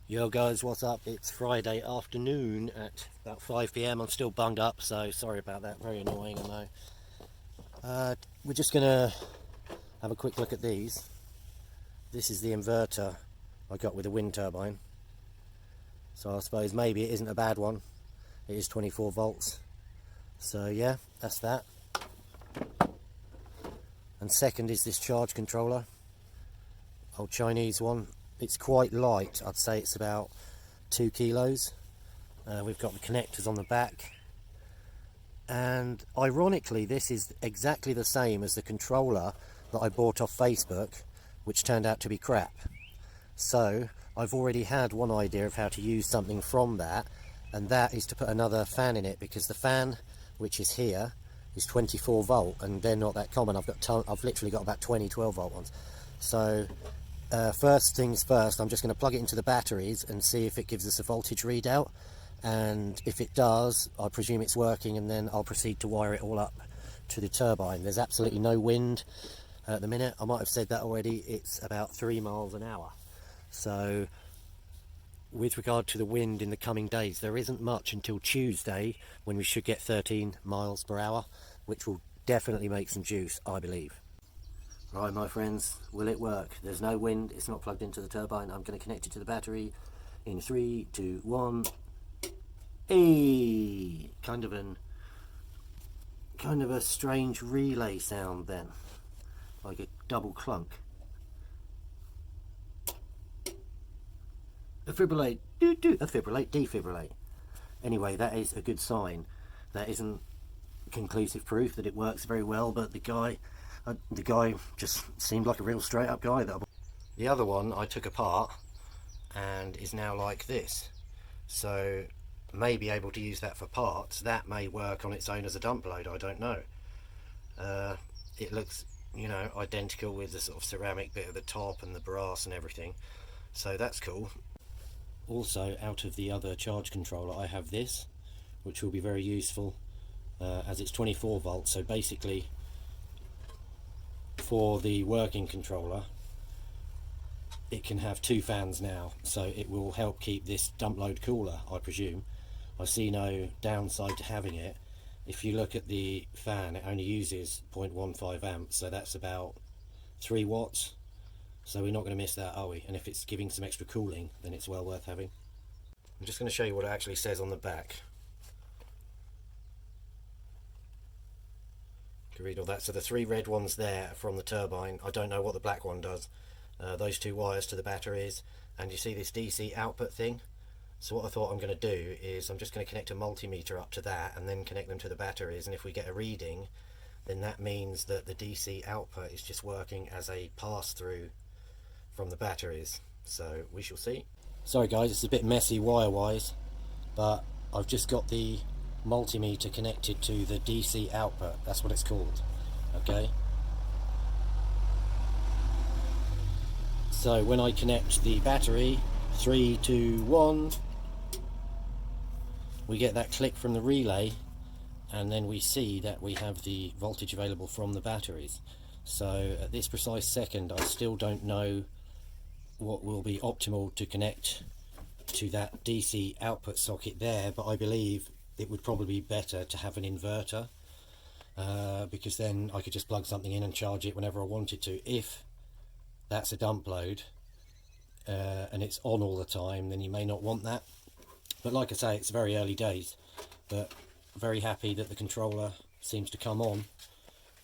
Yo guys, what's up? It's Friday afternoon at about 5 p.m. I'm still bunged up, so sorry about that. Very annoying, I know. We're just gonna have a quick look at these. This is the inverter I got with a wind turbine. So I suppose maybe it isn't a bad one. It is 24 volts. So yeah, that's that. And second is this charge controller. Old Chinese one. It's quite light. I'd say it's about 2 kilos. We've got the connectors on the back, and ironically this is exactly the same as the controller that I bought off Facebook, which turned out to be crap. So I've already had one idea of how to use something from that, and that is to put another fan in it, because the fan which is here is 24 volt and they're not that common. I've literally got about 20 12-volt ones. So first things first, I'm just going to plug it into the batteries and see if it gives us a voltage readout, and if it does, I presume it's working, and then I'll proceed to wire it all up to the turbine. There's absolutely no wind at the minute. I might have said that already. It's about 3 miles an hour. So with regard to the wind in the coming days, there isn't much until Tuesday, when we should get 13 miles per hour, which will definitely make some juice, I believe. Right, my friends, will it work? There's no wind, it's not plugged into the turbine. I'm going to connect it to the battery in 3, 2, 1. Hey! Kind of a strange relay sound then, like a double clunk. Defibrillate, defibrillate, defibrillate. Anyway, that is a good sign. That isn't conclusive proof that it works very well, but the guy just seemed like a real straight up guy. The other one I took apart and is now like this, so may be able to use that for parts. That may work on its own as a dump load, I don't know. It looks, identical with the sort of ceramic bit at the top and the brass and everything, so that's cool. Also, out of the other charge controller, I have this, which will be very useful, as it's 24 volts. So basically, for the working controller, it can have 2 fans now, so it will help keep this dump load cooler, I presume. I see no downside to having it. If you look at the fan, it only uses 0.15 amps, so that's about 3 watts. So we're not going to miss that, are we? And if it's giving some extra cooling, then it's well worth having. I'm just going to show you what it actually says on the back. You can read all that. So the 3 red ones there are from the turbine. I don't know what the black one does. Those 2 wires to the batteries, and you see this DC output thing. So what I thought I'm going to do is I'm just going to connect a multimeter up to that and then connect them to the batteries, and if we get a reading, then that means that the DC output is just working as a pass-through from the batteries. So we shall see. Sorry guys, it's a bit messy wire-wise, but I've just got the multimeter connected to the DC output. That's what it's called. Okay. So when I connect the battery, 3, 2, 1, we get that click from the relay, and then we see that we have the voltage available from the batteries. So at this precise second, I still don't know what will be optimal to connect to that DC output socket there, but I believe it would probably be better to have an inverter, because then I could just plug something in and charge it whenever I wanted to. If that's a dump load and it's on all the time, then you may not want that. But like I say, it's very early days, but very happy that the controller seems to come on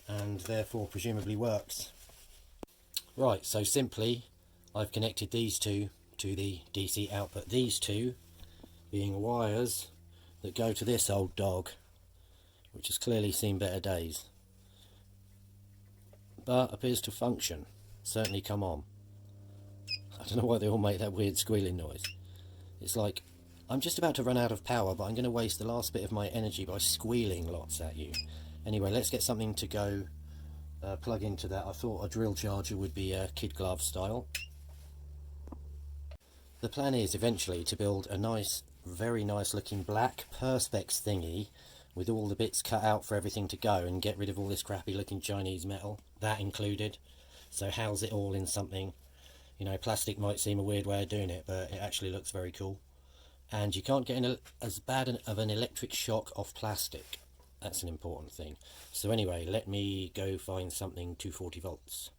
and therefore presumably works. Right, so simply I've connected these 2 to the DC output, these 2 being wires that go to this old dog, which has clearly seen better days, but appears to function. Certainly come on. I don't know why they all make that weird squealing noise. It's like, I'm just about to run out of power, but I'm going to waste the last bit of my energy by squealing lots at you. Anyway, let's get something to go plug into that. I thought a drill charger would be kid glove style. The plan is eventually to build a nice, very nice looking black perspex thingy with all the bits cut out for everything to go, and get rid of all this crappy looking Chinese metal, that included. So house it all in something, You know, plastic might seem a weird way of doing it, but it actually looks very cool. And you can't get as bad of an electric shock off plastic. That's an important thing. So anyway, let me go find something 240 volts.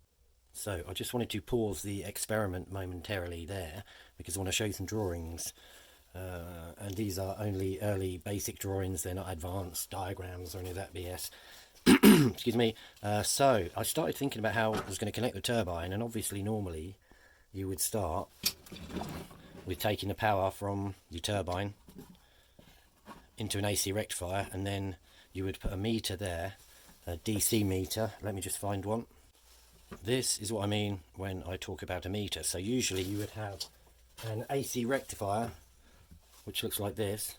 So I just wanted to pause the experiment momentarily there because I want to show you some drawings. And these are only early basic drawings, they're not advanced diagrams or any of that BS. Excuse me. So I started thinking about how I was going to connect the turbine, and obviously normally you would start with taking the power from your turbine into an AC rectifier, and then you would put a meter there, a DC meter. Let me just find one. This is what I mean when I talk about a meter. So usually you would have an AC rectifier which looks like this.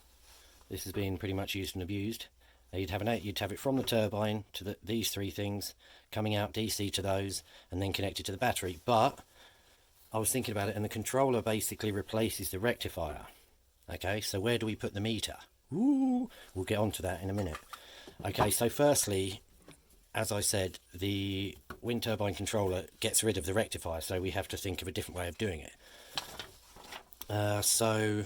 This has been pretty much used and abused. You'd have it from the turbine to these three things, coming out DC to those, and then connected to the battery. But I was thinking about it, and the controller basically replaces the rectifier. Okay, so where do we put the meter? Ooh, we'll get onto that in a minute. Okay, so firstly, as I said, the wind turbine controller gets rid of the rectifier, so we have to think of a different way of doing it. So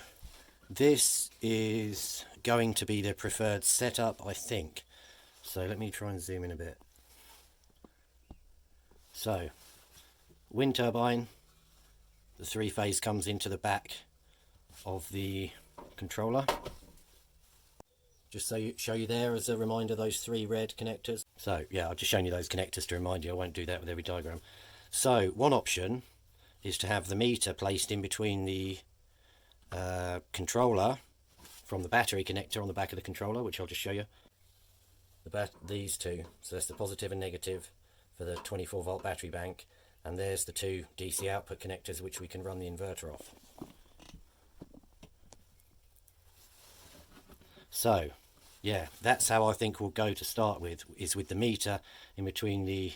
this is going to be the preferred setup, I think. So let me try and zoom in a bit. So, wind turbine, the three-phase comes into the back of the controller. Just show you there as a reminder, those three red connectors. So yeah, I've just shown you those connectors to remind you. I won't do that with every diagram. So one option is to have the meter placed in between the controller from the battery connector on the back of the controller, which I'll just show you. These two, so that's the positive and negative for the 24 volt battery bank, and there's the two DC output connectors which we can run the inverter off. So yeah, that's how I think we'll go to start with, is with the meter in between the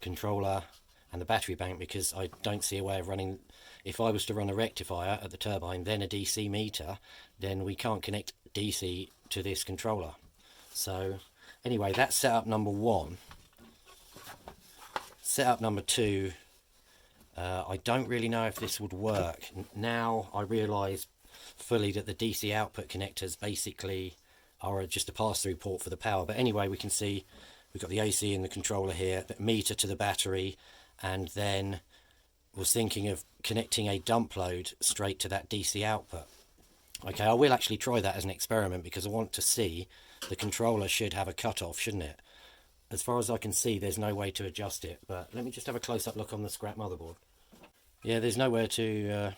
controller and the battery bank, because I don't see a way of running. If I was to run a rectifier at the turbine, then a DC meter, then we can't connect DC to this controller. So anyway, that's setup number one. Setup number two, I don't really know if this would work. Now I realise fully that the DC output connectors basically are just a pass-through port for the power. But anyway, we can see we've got the AC in the controller here, the meter to the battery, and then was thinking of connecting a dump load straight to that DC output. Okay, I will actually try that as an experiment because I want to see. The controller should have a cutoff, shouldn't it? As far as I can see, there's no way to adjust it, but let me just have a close-up look on the scrap motherboard. Yeah, there's nowhere to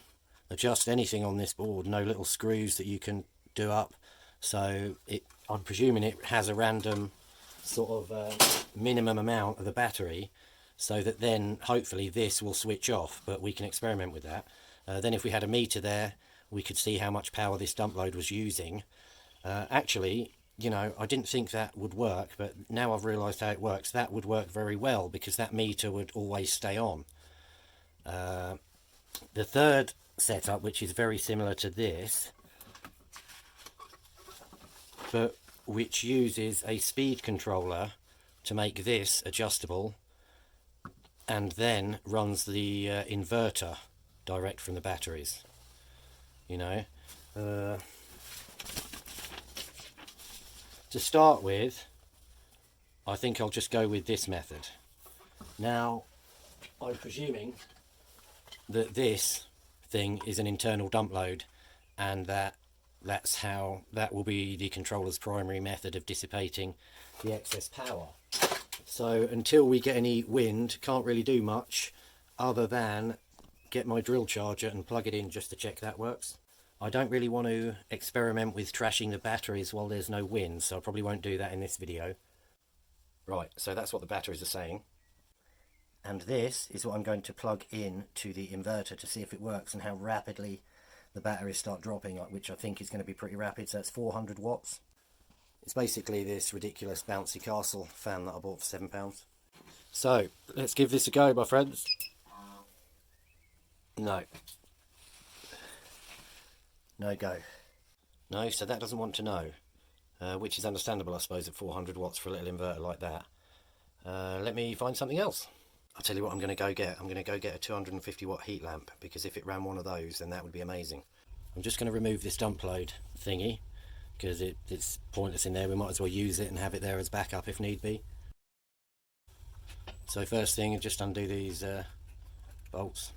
adjust anything on this board, no little screws that you can do up, so I'm presuming it has a random sort of minimum amount of the battery, so that then hopefully this will switch off, but we can experiment with that. Then if we had a meter there, we could see how much power this dump load was using. Actually, you know, I didn't think that would work, but now I've realised how it works. That would work very well because that meter would always stay on. The third setup, which is very similar to this, but which uses a speed controller to make this adjustable, and then runs the inverter direct from the batteries. You know, to start with, I think I'll just go with this method. Now, I'm presuming that this thing is an internal dump load, and that's how that will be the controller's primary method of dissipating the excess power. So until we get any wind, can't really do much other than get my drill charger and plug it in just to check that works. I don't really want to experiment with trashing the batteries while there's no wind, so I probably won't do that in this video. Right, so that's what the batteries are saying. And this is what I'm going to plug in to the inverter to see if it works and how rapidly the batteries start dropping, which I think is going to be pretty rapid. So it's 400 watts. It's basically this ridiculous bouncy castle fan that I bought for £7. So let's give this a go, my friends. No. No go. No, so that doesn't want to know, which is understandable, I suppose, at 400 watts for a little inverter like that. Let me find something else. I'll tell you what I'm going to go get. I'm going to go get a 250 watt heat lamp, because if it ran one of those, then that would be amazing. I'm just going to remove this dump load thingy, because it's pointless in there. We might as well use it and have it there as backup if need be. So first thing, just undo these bolts.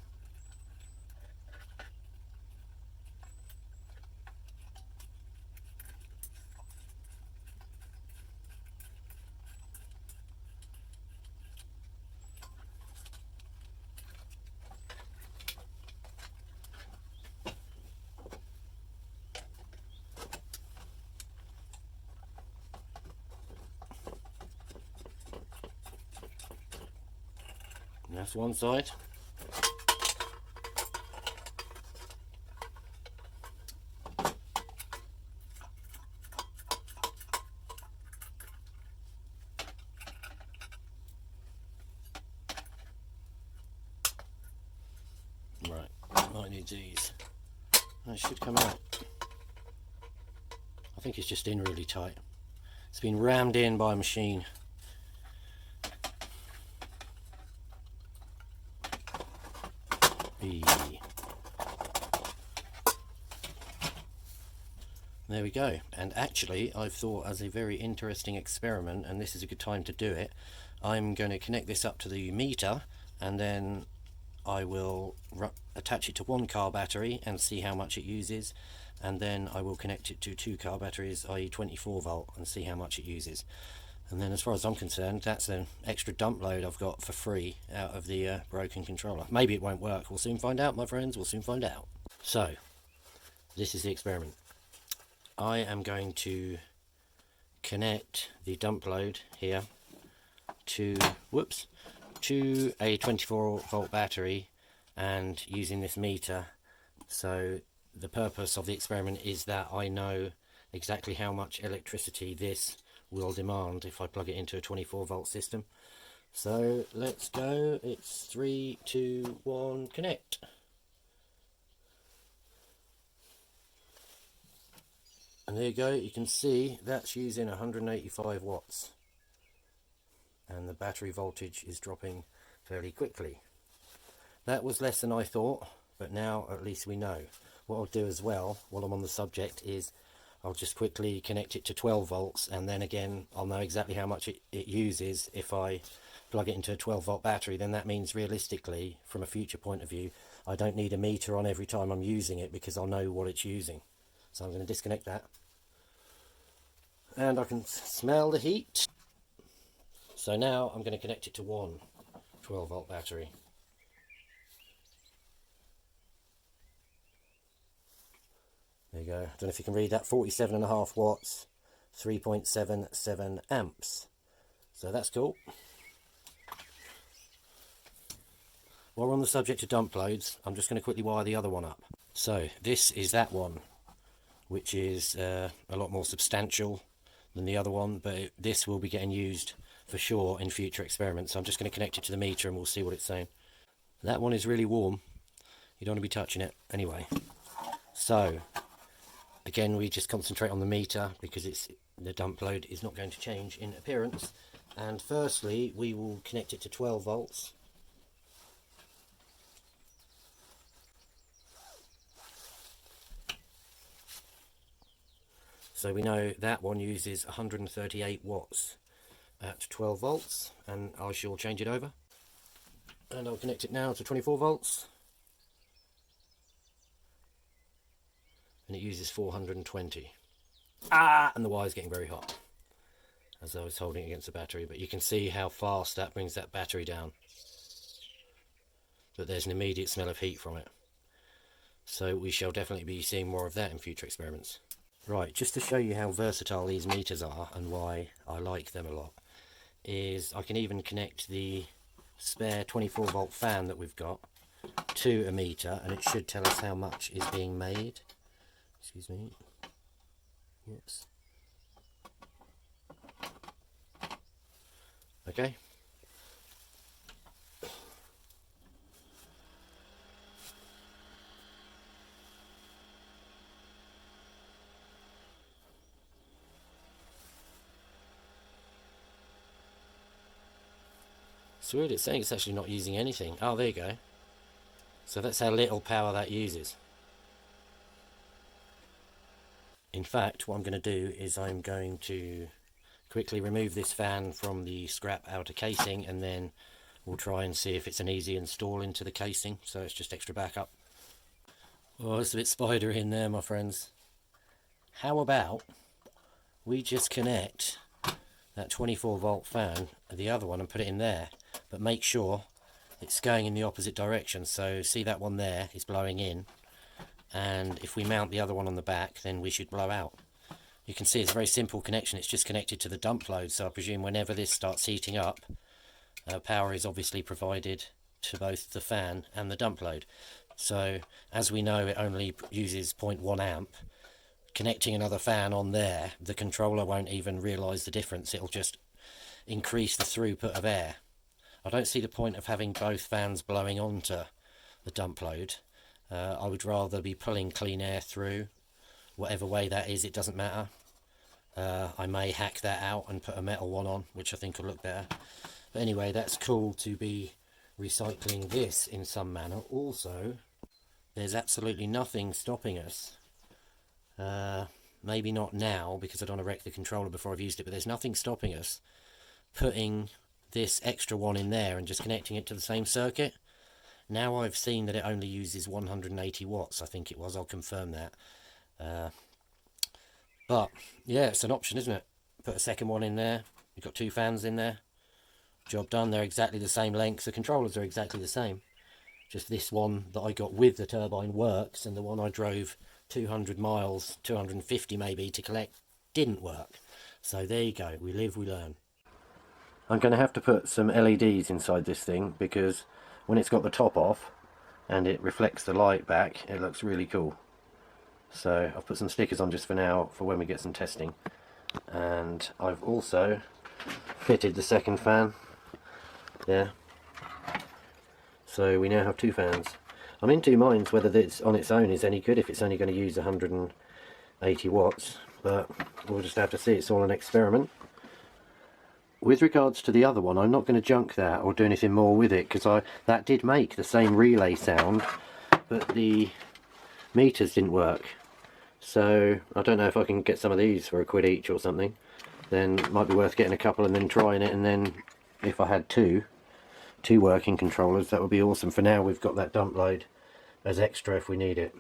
And that's one side. Right, might need these. That should come out. I think it's just in really tight. It's been rammed in by a machine. There we go. And actually, I've thought, as a very interesting experiment, and this is a good time to do it, I'm going to connect this up to the meter, and then I will attach it to one car battery and see how much it uses, and then I will connect it to two car batteries, i.e. 24 volt, and see how much it uses. And then as far as I'm concerned, that's an extra dump load I've got for free out of the broken controller. Maybe it won't work. We'll soon find out, my friends. We'll soon find out. So, this is the experiment. I am going to connect the dump load here to a 24 volt battery, and using this meter. So the purpose of the experiment is that I know exactly how much electricity this will demand if I plug it into a 24 volt system. So let's go. It's 3, 2, 1, connect. And there you go, you can see that's using 185 watts. And the battery voltage is dropping fairly quickly. That was less than I thought, but now at least we know. What I'll do as well, while I'm on the subject, is I'll just quickly connect it to 12 volts, and then again I'll know exactly how much it uses if I plug it into a 12 volt battery. Then that means realistically, from a future point of view, I don't need a meter on every time I'm using it, because I'll know what it's using. So I'm going to disconnect that. And I can smell the heat. So now I'm going to connect it to one 12 volt battery. There you go. I don't know if you can read that. 47.5 watts, 3.77 amps. So that's cool. While we're on the subject of dump loads, I'm just going to quickly wire the other one up. So this is that one, which is a lot more substantial than the other one, but this will be getting used for sure in future experiments. So I'm just going to connect it to the meter and we'll see what it's saying. That one is really warm. You don't want to be touching it anyway. So again, we just concentrate on the meter, because the dump load is not going to change in appearance. And firstly, we will connect it to 12 volts. So we know that one uses 138 watts at 12 volts, and I shall change it over. And I'll connect it now to 24 volts. And it uses 420. And the wire's getting very hot as I was holding it against the battery, but you can see how fast that brings that battery down. But there's an immediate smell of heat from it. So we shall definitely be seeing more of that in future experiments. Right, just to show you how versatile these meters are and why I like them a lot, is I can even connect the spare 24 volt fan that we've got to a meter, and it should tell us how much is being made. Excuse me. Yes. Okay. It's weird, it's saying it's actually not using anything. Oh, there you go. So that's how little power that uses. In fact, what I'm going to do is I'm going to quickly remove this fan from the scrap outer casing, and then we'll try and see if it's an easy install into the casing, so it's just extra backup. Oh, it's a bit spidery in there, my friends. How about we just connect that 24 volt fan, the other one, and put it in there, but make sure it's going in the opposite direction. So see that one there is blowing in, and if we mount the other one on the back, then we should blow out. You can see it's a very simple connection. It's just connected to the dump load, so I presume whenever this starts heating up, power is obviously provided to both the fan and the dump load. So as we know, it only uses 0.1 amp. Connecting another fan on there, the controller won't even realise the difference. It'll just increase the throughput of air. I don't see the point of having both fans blowing onto the dump load. I would rather be pulling clean air through. Whatever way that is, it doesn't matter. I may hack that out and put a metal one on, which I think will look better. But anyway, that's cool to be recycling this in some manner. Also, there's absolutely nothing stopping us. Maybe not now, because I don't want to wreck the controller before I've used it, but there's nothing stopping us putting this extra one in there and just connecting it to the same circuit. Now I've seen that it only uses 180 watts, I think it was. I'll confirm that. But yeah, it's an option, isn't it? Put a second one in there. You've got two fans in there. Job done. They're exactly the same length. The controllers are exactly the same. Just this one that I got with the turbine works, and the one I drove 200 miles, 250 maybe, to collect didn't work. So there you go. We live, we learn. I'm going to have to put some LEDs inside this thing, because when it's got the top off and it reflects the light back, it looks really cool. So I've put some stickers on just for now, for when we get some testing. And I've also fitted the second fan there. So we now have two fans. I'm in two minds whether this on its own is any good, if it's only going to use 180 watts, but we'll just have to see. It's all an experiment. With regards to the other one, I'm not going to junk that or do anything more with it, because that did make the same relay sound, but the meters didn't work. So I don't know if I can get some of these for £1 each or something. Then it might be worth getting a couple and then trying it, and then if I had two working controllers, that would be awesome. For now, we've got that dump load as extra if we need it.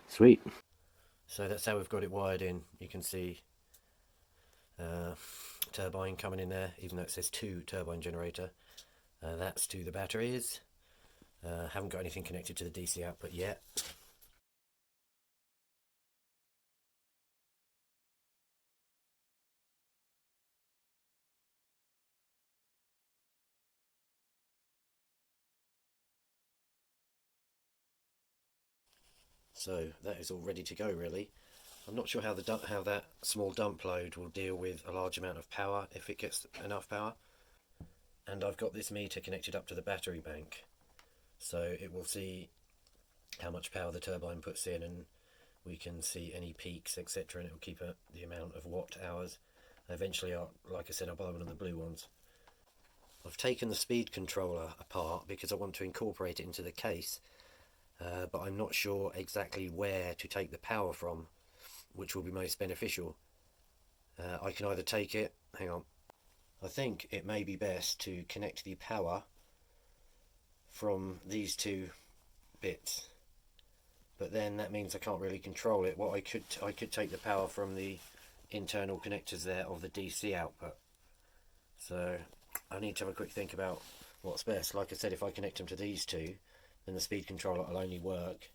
Sweet. So that's how we've got it wired in. You can see turbine coming in there, even though it says 2 turbine generator. That's to the batteries. Haven't got anything connected to the DC output yet. So that is all ready to go, really. I'm not sure how that small dump load will deal with a large amount of power, if it gets enough power. And I've got this meter connected up to the battery bank, so it will see how much power the turbine puts in, and we can see any peaks, etc., and it will keep the amount of watt hours. Eventually, like I said, I'll buy one of the blue ones. I've taken the speed controller apart because I want to incorporate it into the case. But I'm not sure exactly where to take the power from, which will be most beneficial. I can either take it, hang on, I think it may be best to connect the power from these two bits, but then that means I can't really control it. What I could take the power from the internal connectors there of the DC output. So I need to have a quick think about what's best. Like I said, if I connect them to these two, then the speed controller will only work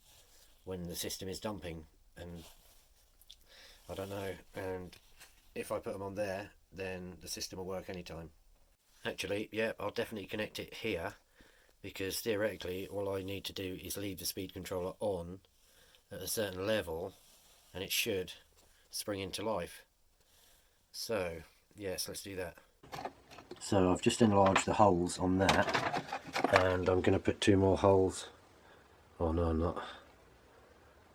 when the system is dumping, and I don't know, and if I put them on there, then the system will work anytime. Actually, yeah, I'll definitely connect it here, because theoretically all I need to do is leave the speed controller on at a certain level and it should spring into life. So yes, let's do that. So I've just enlarged the holes on that, and I'm going to put 2 more holes. Oh no, I'm not.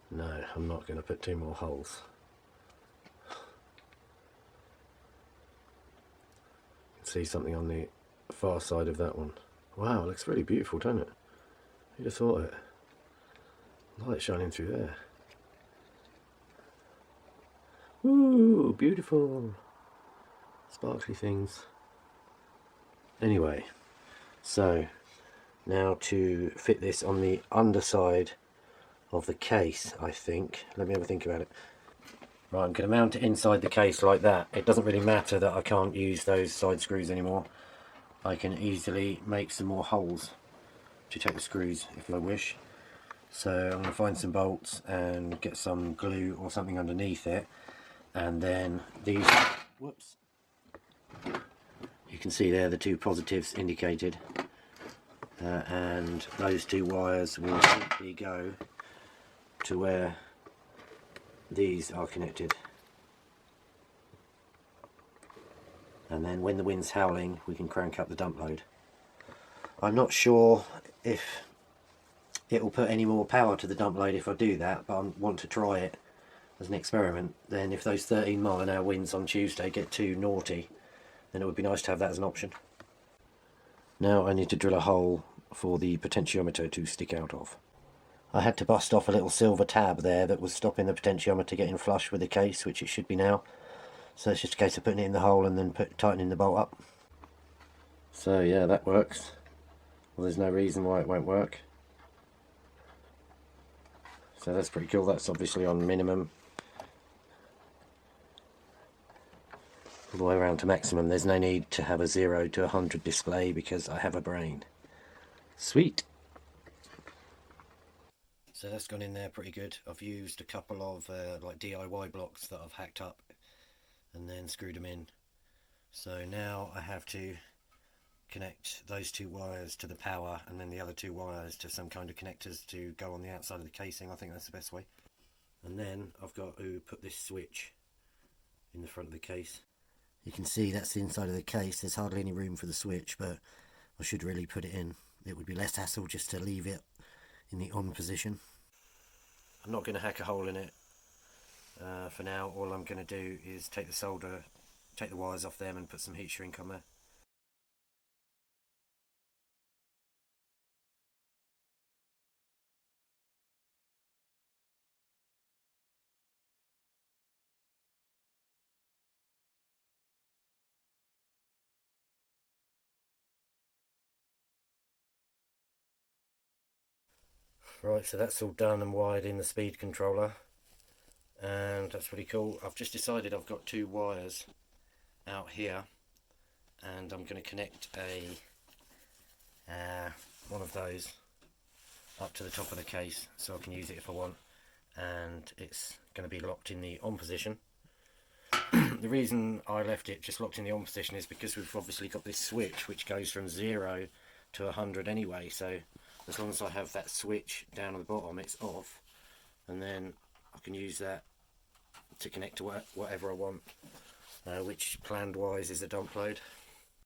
No, I'm not going to put 2 more holes. See something on the far side of that one. Wow, it looks really beautiful, doesn't it? Who'd have thought it? Light shining through there. Ooh, beautiful. Sparkly things. Anyway, so now to fit this on the underside of the case, I think. Let me have a think about it. Right, I'm going to mount it inside the case like that. It doesn't really matter that I can't use those side screws anymore. I can easily make some more holes to take the screws if I wish. So I'm going to find some bolts and get some glue or something underneath it, and then these, whoops, you can see there the two positives indicated, and those two wires will simply go to where these are connected, and then when the wind's howling we can crank up the dump load. I'm not sure if it will put any more power to the dump load if I do that, but I want to try it as an experiment. Then if those 13-mile-an-hour winds on Tuesday get too naughty, then it would be nice to have that as an option. Now I need to drill a hole for the potentiometer to stick out of. I had to bust off a little silver tab there that was stopping the potentiometer getting flush with the case, which it should be now. So it's just a case of putting it in the hole and then tightening the bolt up. So yeah, that works. Well, there's no reason why it won't work. So that's pretty cool. That's obviously on minimum. All the way around to maximum. There's no need to have a 0 to 100 display because I have a brain. Sweet! So that's gone in there pretty good. I've used a couple of like DIY blocks that I've hacked up and then screwed them in. So now I have to connect those two wires to the power and then the other two wires to some kind of connectors to go on the outside of the casing. I think that's the best way. And then I've got to put this switch in the front of the case. You can see that's the inside of the case. There's hardly any room for the switch, but I should really put it in. It would be less hassle just to leave it in the on position. I'm not going to hack a hole in it for now. All I'm going to do is take the wires off them and put some heat shrink on there. Right, so that's all done and wired in the speed controller, and that's pretty cool. I've just decided I've got two wires out here, and I'm going to connect one of those up to the top of the case so I can use it if I want, and it's going to be locked in the on position. The reason I left it just locked in the on position is because we've obviously got this switch which goes from 0 to 100 anyway, so as long as I have that switch down at the bottom, it's off, and then I can use that to connect to whatever I want, which planned wise is the dump load.